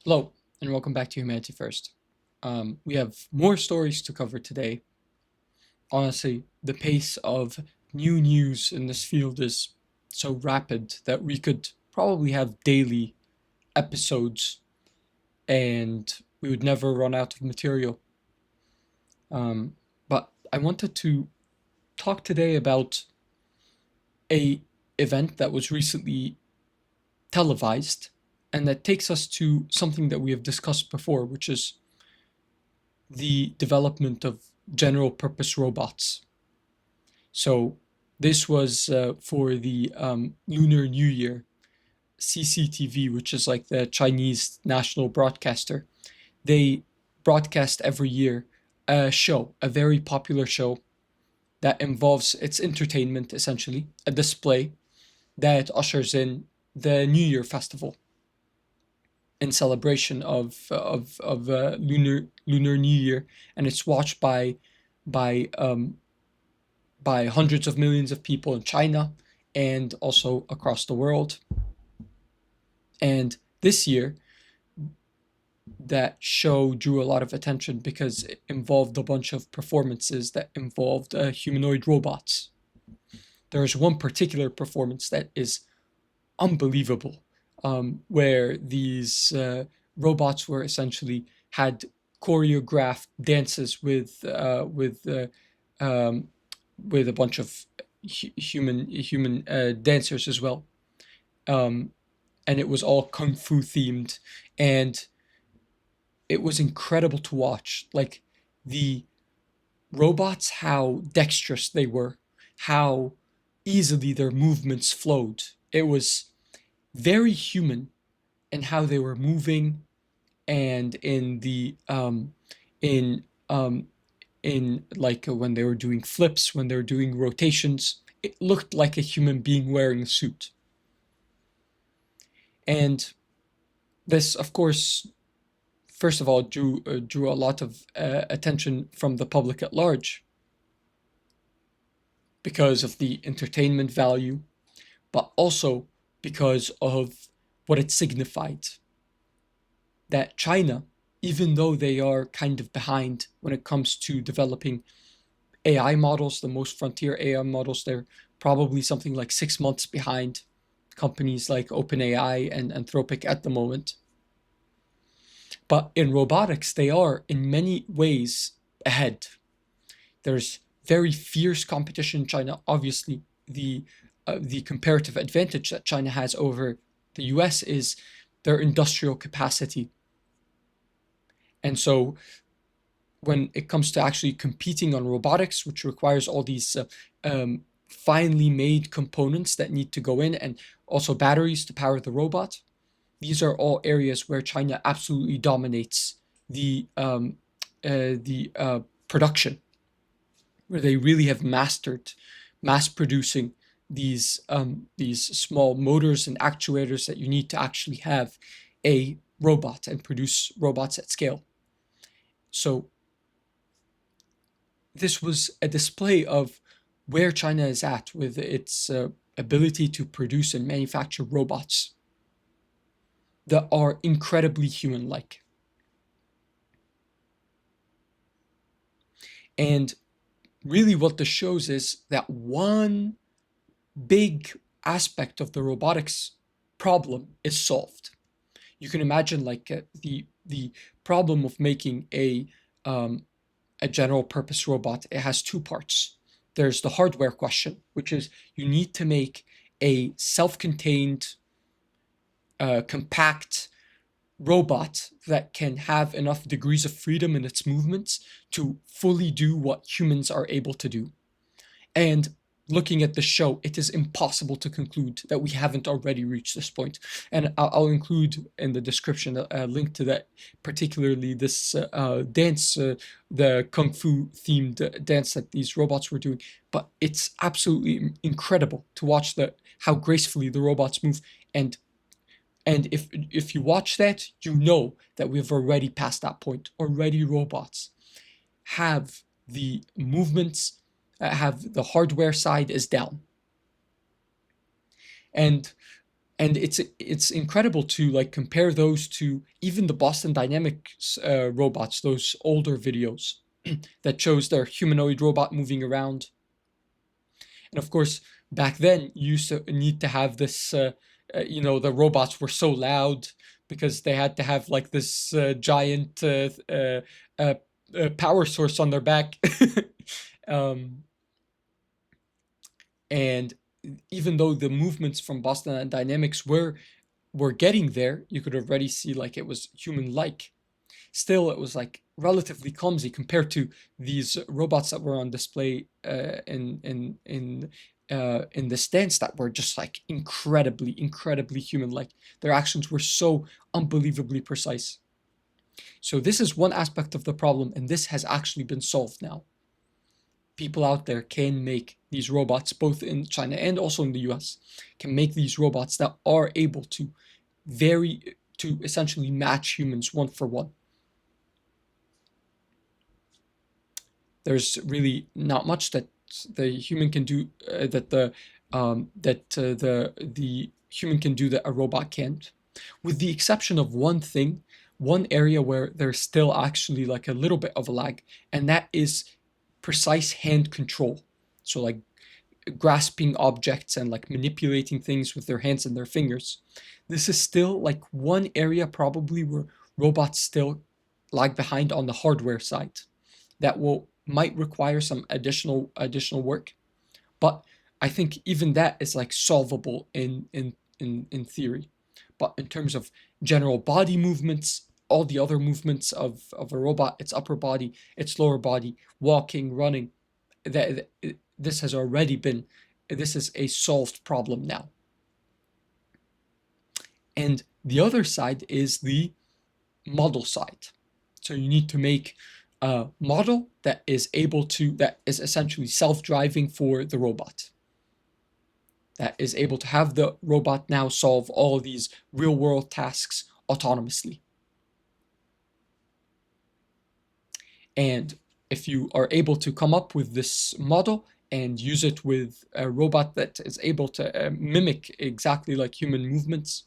Hello, and welcome back to Humanity First. We have more stories to cover today. Honestly, the pace of new news in this field is so rapid that we could probably have daily episodes and we would never run out of material. But I wanted to talk today about a event that was recently televised and that takes us to something that we have discussed before, which is the development of general purpose robots. So this was for the Lunar New Year. CCTV, which is like the Chinese national broadcaster, they broadcast every year a show, a very popular show that involves its entertainment, essentially, a display that ushers in the New Year festival in celebration of Lunar New Year, and it's watched by by hundreds of millions of people in China and also across the world. And this year, that show drew a lot of attention because it involved a bunch of performances that involved humanoid robots. There's one particular performance that is unbelievable, where these robots were essentially had choreographed dances um, with a bunch of human dancers as well, um, and it was all kung fu themed, and it was incredible to watch. Like the robots, how dexterous they were, how easily their movements flowed. It was very human in how they were moving, and in like when they were doing flips, when they were doing rotations, it looked like a human being wearing a suit. And this, of course, first of all, drew a lot of attention from the public at large because of the entertainment value, but also because of what it signified. That China, even though they are kind of behind when it comes to developing AI models, the most frontier AI models, they're probably something like 6 months behind companies like OpenAI and Anthropic at the moment. But in robotics, they are in many ways ahead. There's very fierce competition in China. Obviously, the comparative advantage that China has over the US is their industrial capacity. And so when it comes to actually competing on robotics, which requires all these finely made components that need to go in and also batteries to power the robot, these are all areas where China absolutely dominates the production, where they really have mastered mass producing these small motors and actuators that you need to actually have a robot and produce robots at scale. So this was a display of where China is at with its ability to produce and manufacture robots that are incredibly human-like. And really what this shows is that one big aspect of the robotics problem is solved. You can imagine like the problem of making a general purpose robot. It has two parts. There's the hardware question, which is you need to make a self-contained, compact robot that can have enough degrees of freedom in its movements to fully do what humans are able to do. And looking at the show, it is impossible to conclude that we haven't already reached this point. And I'll include in the description a link to that, particularly this dance, the kung fu themed dance that these robots were doing. But it's absolutely incredible to watch how gracefully the robots move. And if you watch that, you know that we've already passed that point. Already robots have the movements, have the hardware side is down. And And it's incredible to like compare those to even the Boston Dynamics robots, those older videos that shows their humanoid robot moving around. And of course, back then you used to need to have this, the robots were so loud because they had to have like this giant uh, power source on their back. um, and even though the movements from Boston Dynamics were getting there, you could already see like it was human-like. Still, it was like relatively clumsy compared to these robots that were on display in the stands that were just like incredibly human-like. Their actions were so unbelievably precise. So this is one aspect of the problem, and this has actually been solved now. People out there can make these robots, both in China and also in the US, can make these robots that are able to essentially match humans one for one. There's really not much that the human can do the human can do that a robot can't, with the exception of one thing, one area where there's still actually like a little bit of a lag, and that is precise hand control. So like grasping objects and like manipulating things with their hands and their fingers. This is still like one area probably where robots still lag behind on the hardware side. That might require some additional work, but I think even that is like solvable in theory. But in terms of general body movements, all the other movements of a robot, its upper body, its lower body, walking, running, that this has already been, this is a solved problem now. And the other side is the model side. So you need to make a model that is essentially self-driving for the robot. That is able to have the robot now solve all these real-world tasks autonomously. And if you are able to come up with this model and use it with a robot that is able to mimic exactly like human movements,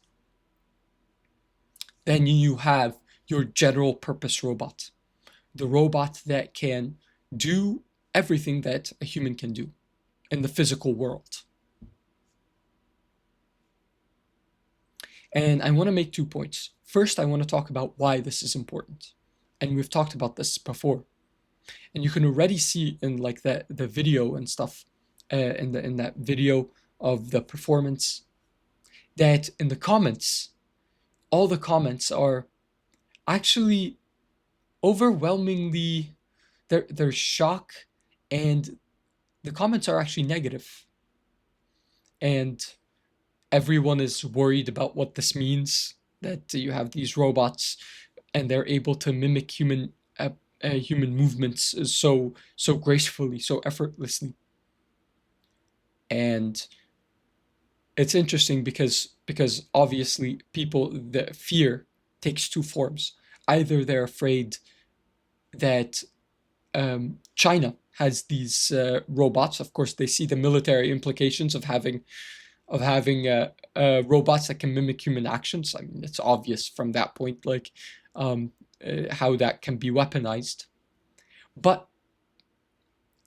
then you have your general purpose robot. The robot that can do everything that a human can do in the physical world. And I want to make 2 points. First, I want to talk about why this is important. And we've talked about this before. And you can already see in like the video and stuff, in that video of the performance, that in the comments, all the comments are actually overwhelmingly, they're shock, and the comments are actually negative. And everyone is worried about what this means, that you have these robots and they're able to mimic human movements so gracefully, so effortlessly. And it's interesting because obviously the fear takes 2 forms. Either they're afraid that China has these robots. Of course, they see the military implications of having robots that can mimic human actions. I mean, it's obvious from that point, like how that can be weaponized. But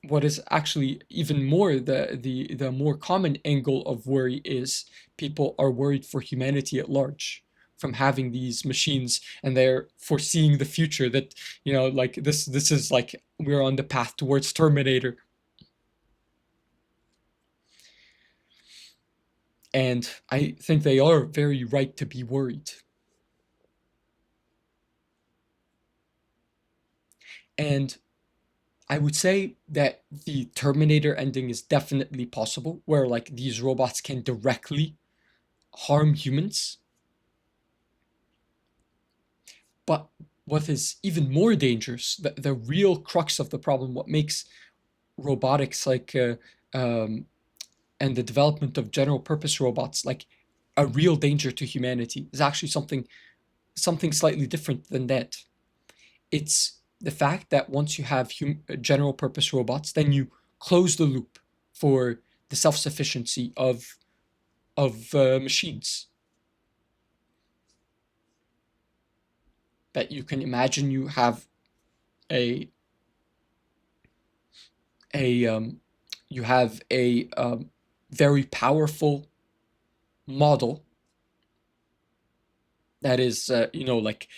what is actually even more the more common angle of worry is people are worried for humanity at large from having these machines, and they're foreseeing the future that, like this is like we're on the path towards Terminator. And I think they are very right to be worried. And I would say that the Terminator ending is definitely possible, where like these robots can directly harm humans. But what is even more dangerous, the real crux of the problem, what makes robotics like and the development of general purpose robots like a real danger to humanity, is actually something slightly different than that. It's the fact that once you have general purpose robots, then you close the loop for the self-sufficiency of machines. that you can imagine you have a you have a very powerful model that is like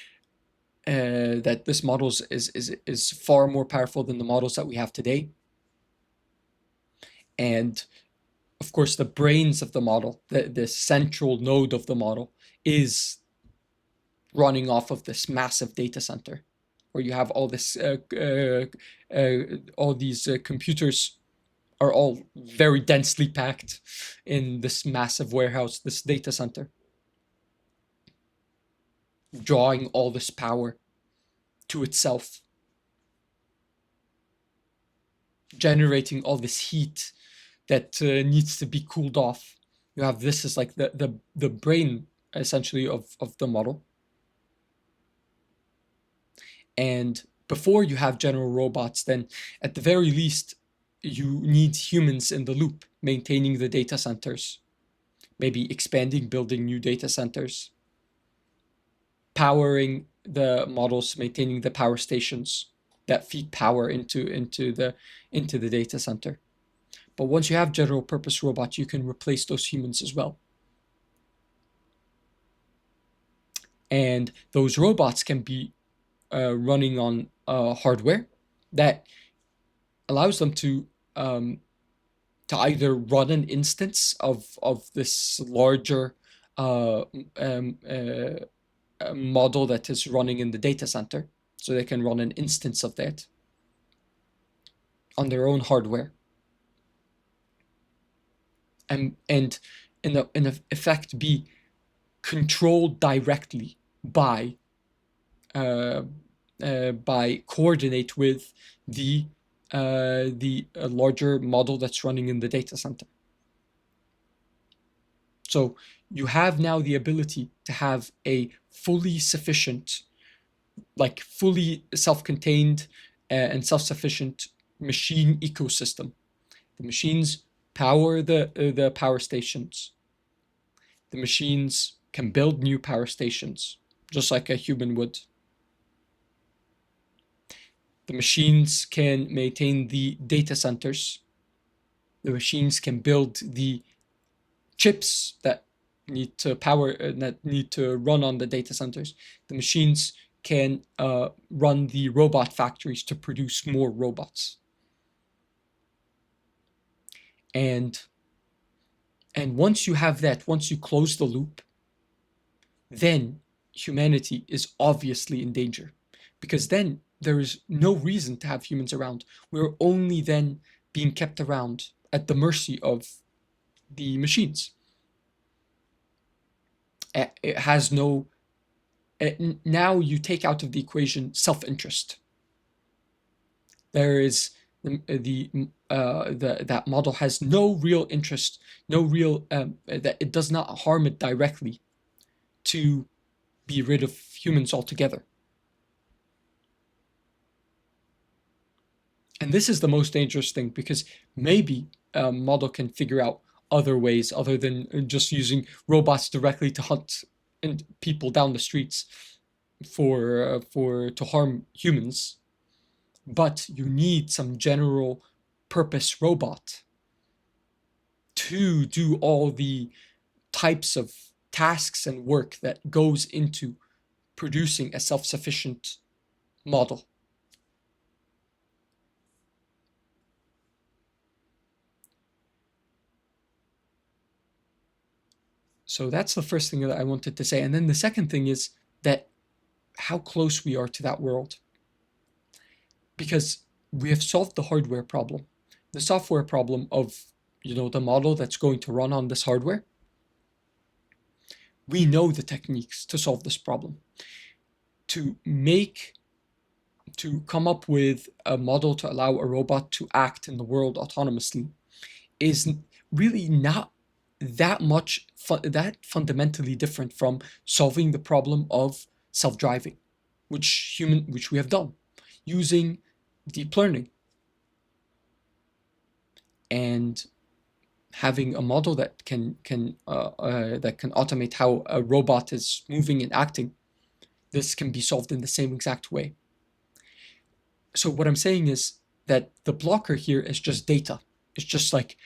that this model is far more powerful than the models that we have today. And of course, the brains of the model, the central node of the model, is running off of this massive data center, where you have all this all these computers are all very densely packed in this massive warehouse, this data center, drawing all this power to itself, generating all this heat that needs to be cooled off. You have this as like the brain essentially of the model. And before you have general robots, then at the very least, you need humans in the loop, maintaining the data centers, maybe expanding, building new data centers, powering the models, maintaining the power stations that feed power into the data center. But once you have general purpose robots, you can replace those humans as well. And those robots can be running on hardware that allows them to either run an instance of this larger model that is running in the data center, so they can run an instance of that on their own hardware, and in effect be controlled directly by coordinate with the larger model that's running in the data center. So you have now the ability to have a fully sufficient, like fully self-contained and self-sufficient machine ecosystem. The machines power the power stations. The machines can build new power stations, just like a human would. The machines can maintain the data centers. The machines can build the chips that need to power, that need to run on the data centers. The machines can run the robot factories to produce more robots. And once you have that, once you close the loop, then humanity is obviously in danger, because then there is no reason to have humans around. We're only then being kept around at the mercy of the machines. It has no, now you take out of the equation self-interest. There is that model has no real interest, no real, that it does not harm it directly to be rid of humans altogether. And this is the most dangerous thing, because maybe a model can figure out other ways other than just using robots directly to hunt people down the streets to harm humans. But you need some general purpose robot to do all the types of tasks and work that goes into producing a self-sufficient model. So that's the first thing that I wanted to say. And then the second thing is that how close we are to that world. Because we have solved the hardware problem. The software problem of, the model that's going to run on this hardware, we know the techniques to solve this problem. To come up with a model to allow a robot to act in the world autonomously is really not that much fundamentally different from solving the problem of self-driving, which we have done using deep learning, and having a model that can automate how a robot is moving and acting this can be solved in the same exact way. So what I'm saying is that the blocker here is just data. It's just like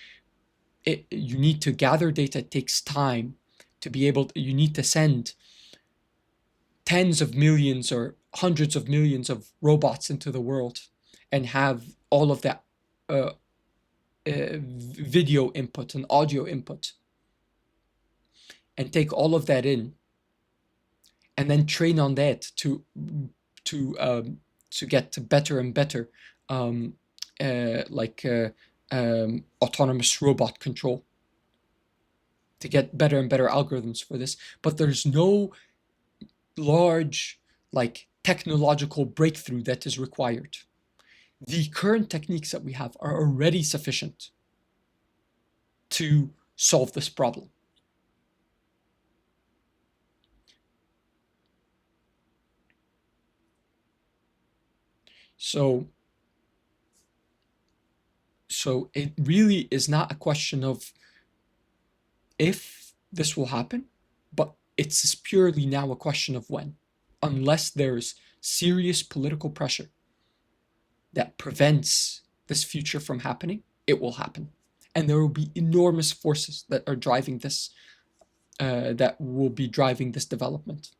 you need to gather data. It takes time to be able to, you need to send tens of millions or hundreds of millions of robots into the world and have all of that video input and audio input and take all of that in and then train on that to get to better and better autonomous robot control, to get better and better algorithms for this. But there's no large technological breakthrough that is required. The current techniques that we have are already sufficient to solve this problem. So it really is not a question of if this will happen, but it's purely now a question of when. Unless there's serious political pressure that prevents this future from happening, it will happen. And there will be enormous forces that are driving this, that will be driving this development.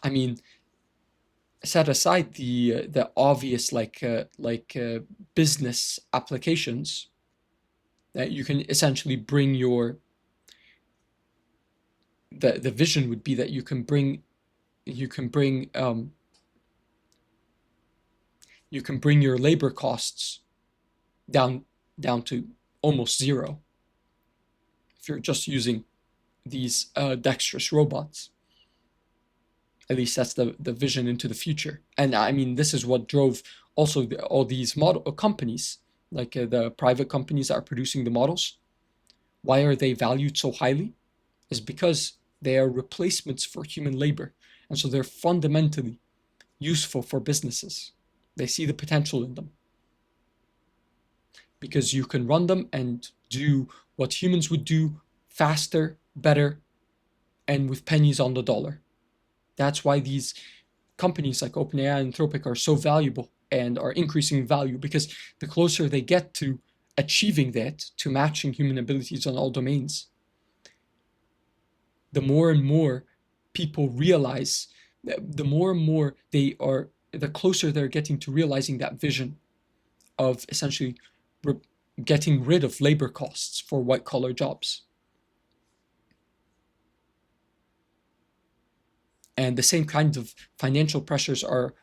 I mean, set aside the obvious business applications that you can essentially bring your the vision would be that you can bring your labor costs down to almost zero if you're just using these dexterous robots. At least that's the vision into the future. And I mean, this is what drove also all these model companies, like the private companies that are producing the models. Why are they valued so highly? Is because they are replacements for human labor. And so they're fundamentally useful for businesses. They see the potential in them. Because you can run them and do what humans would do faster, better, and with pennies on the dollar. That's why these companies like OpenAI and Anthropic are so valuable and are increasing value, because the closer they get to achieving that, to matching human abilities on all domains, the more and more people realize, the more and more the closer they're getting to realizing that vision of essentially getting rid of labor costs for white-collar jobs. And the same kind of financial pressures are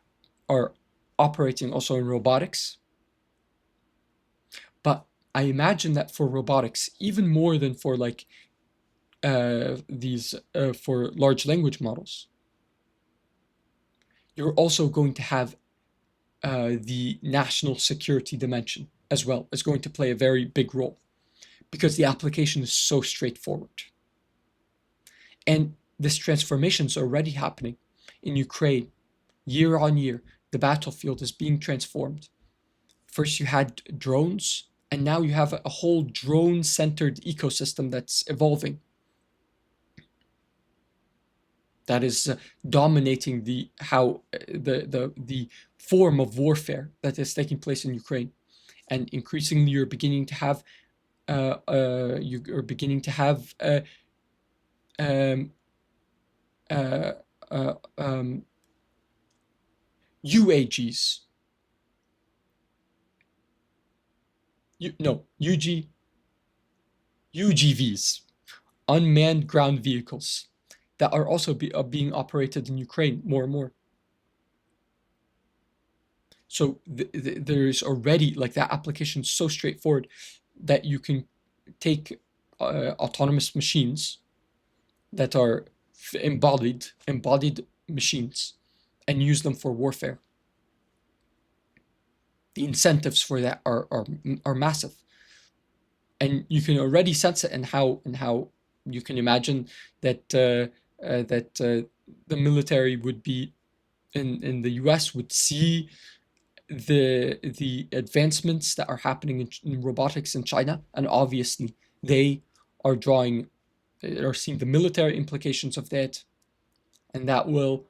operating also in robotics. But I imagine that for robotics, even more than for for large language models, you're also going to have the national security dimension as well is going to play a very big role, because the application is so straightforward. And this transformation is already happening in Ukraine. Year on year, the battlefield is being transformed. First you had drones, and now you have a whole drone-centered ecosystem that's evolving. That is dominating the form of warfare that is taking place in Ukraine. And increasingly you're beginning to have UAGs. UGVs, unmanned ground vehicles, that are also being operated in Ukraine more and more. So there's already that application so straightforward that you can take autonomous machines that are embodied machines and use them for warfare. The incentives for that are massive, and you can already sense it in how you can imagine that the military would be in the US would see the advancements that are happening in robotics in China, and obviously they are drawing or seeing the military implications of that, and that will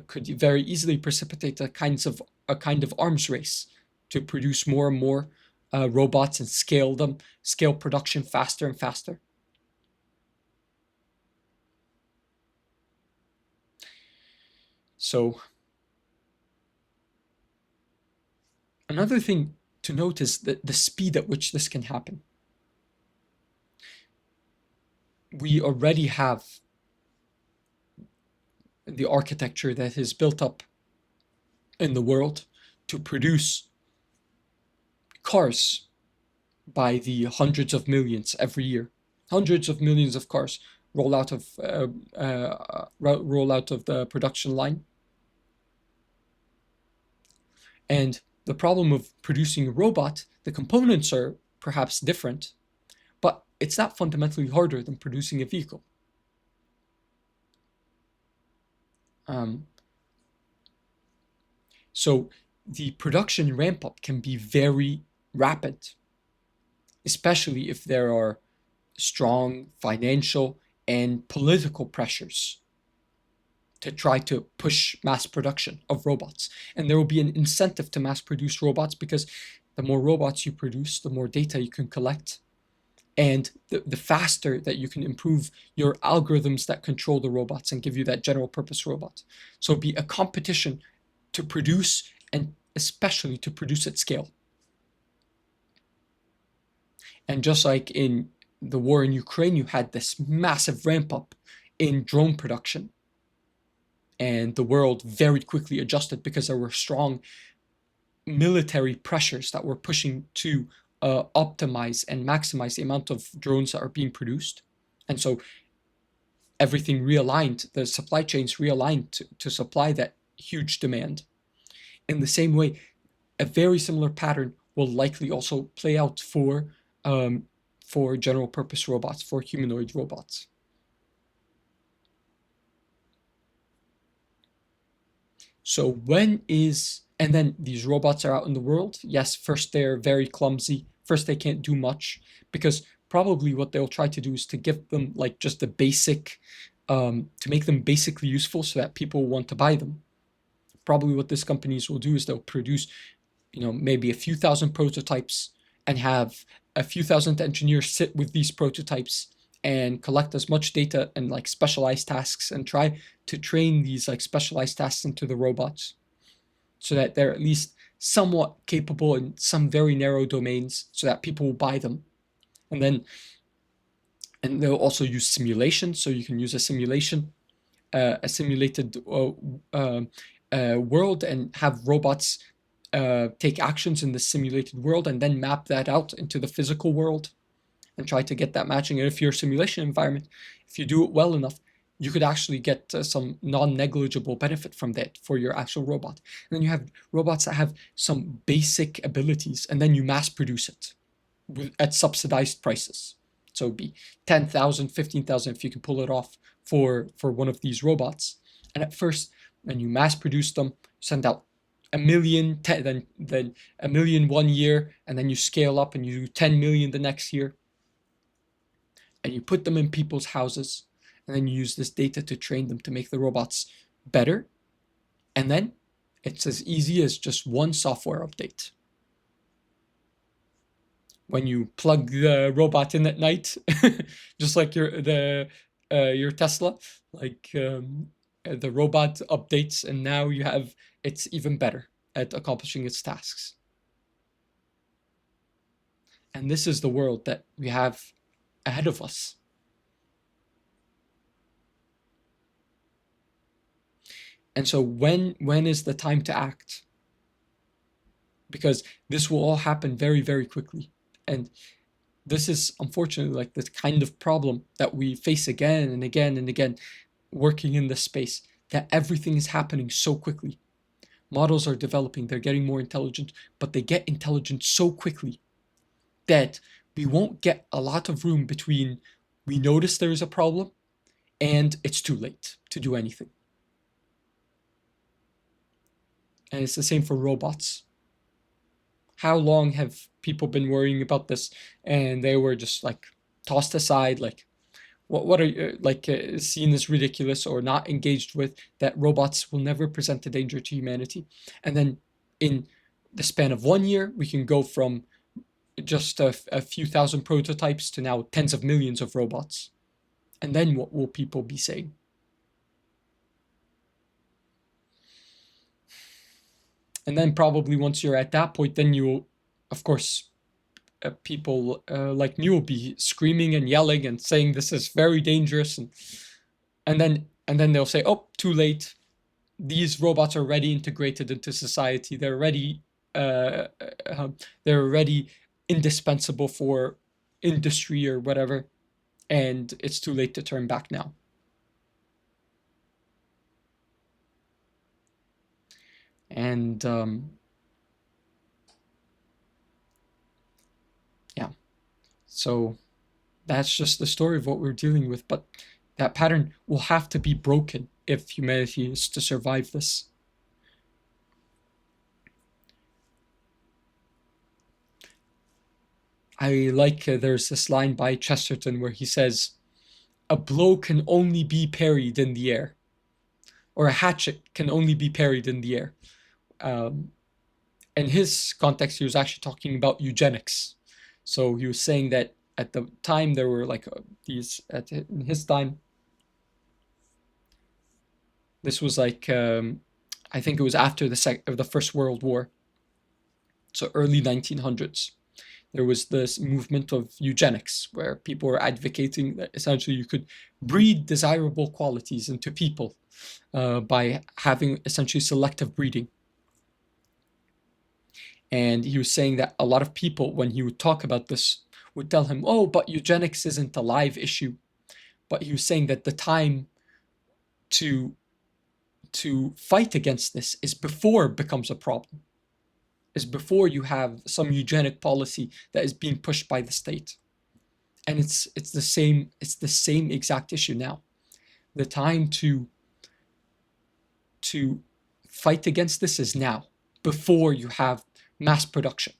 could very easily precipitate a kind of arms race to produce more and more robots and scale production faster and faster. So another thing to note is the speed at which this can happen. We already have the architecture that is built up in the world to produce cars by the hundreds of millions every year. Hundreds of millions of cars roll out of the production line. And the problem of producing a robot, the components are perhaps different, but it's not fundamentally harder than producing a vehicle. So the production ramp up can be very rapid, especially if there are strong financial and political pressures to try to push mass production of robots. And there will be an incentive to mass produce robots because the more robots you produce, the more data you can collect. And the faster that you can improve your algorithms that control the robots and give you that general purpose robot. So it'll be a competition to produce, and especially to produce at scale. And just like in the war in Ukraine, you had this massive ramp up in drone production. And the world very quickly adjusted because there were strong military pressures that were pushing to optimize and maximize the amount of drones that are being produced. And so everything realigned, the supply chains realigned to supply that huge demand. In the same way, a very similar pattern will likely also play out for general purpose robots, for humanoid robots. So and then these robots are out in the world. Yes, first they're very clumsy. First they can't do much, because probably what they'll try to do is to give them like just the basic, to make them basically useful so that people want to buy them. Probably what these companies will do is they'll produce, maybe a few thousand prototypes and have a few thousand engineers sit with these prototypes and collect as much data and like specialized tasks and try to train these like specialized tasks into the robots so that they're at least somewhat capable in some very narrow domains so that people will buy them. And they'll also use simulation. So you can use a simulated world and have robots take actions in the simulated world and then map that out into the physical world and try to get that matching. And if your simulation environment, if you do it well enough, you could actually get some non-negligible benefit from that for your actual robot. And then you have robots that have some basic abilities, and then you mass produce it at subsidized prices. So it'd be 10,000, 15,000 if you can pull it off for one of these robots. And at first, when you mass produce them, send out a million, then a million 1 year, and then you scale up and you do 10 million the next year. And you put them in people's houses, and then you use this data to train them to make the robots better. And then it's as easy as just one software update. When you plug the robot in at night, just like your Tesla, like the robot updates, and now it's even better at accomplishing its tasks. And this is the world that we have ahead of us. And so when is the time to act? Because this will all happen very, very quickly. And this is unfortunately like the kind of problem that we face again and again and again working in this space, that everything is happening so quickly. Models are developing, they're getting more intelligent, but they get intelligent so quickly that we won't get a lot of room between we notice there is a problem and it's too late to do anything. And it's the same for robots. How long have people been worrying about this? And they were just like, tossed aside, like what are like seen as ridiculous or not engaged with, that robots will never present a danger to humanity. And then in the span of 1 year, we can go from just a few thousand prototypes to now tens of millions of robots. And then what will people be saying? And then probably once you're at that point, then you'll, of course, people like me will be screaming and yelling and saying this is very dangerous, and then they'll say, oh, too late. These robots are already integrated into society. Uh, they're already indispensable for industry or whatever, and it's too late to turn back now. And yeah, so that's just the story of what we're dealing with. But that pattern will have to be broken if humanity is to survive this. I like there's this line by Chesterton where he says, a blow can only be parried in the air, or a hatchet can only be parried in the air. In his context, he was actually talking about eugenics. So he was saying that at the time there were like in his time, this was like, I think it was after the First World War, so early 1900s. There was this movement of eugenics where people were advocating that essentially you could breed desirable qualities into people by having essentially selective breeding. And he was saying that a lot of people, when he would talk about this, would tell him, oh, but eugenics isn't a live issue. But he was saying that the time to fight against this is before it becomes a problem, is before you have some eugenic policy that is being pushed by the state. And it's the same exact issue now. The time to fight against this is now, before you have mass production.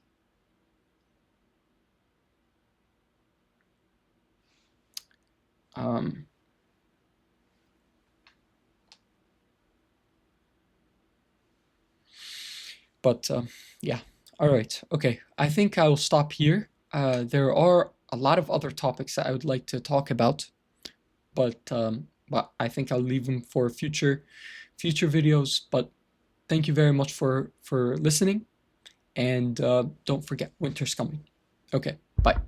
But yeah, all right, okay. I think I will stop here. There are a lot of other topics that I would like to talk about, but I think I'll leave them for future videos. But thank you very much for listening, and don't forget, winter's coming. Okay, bye.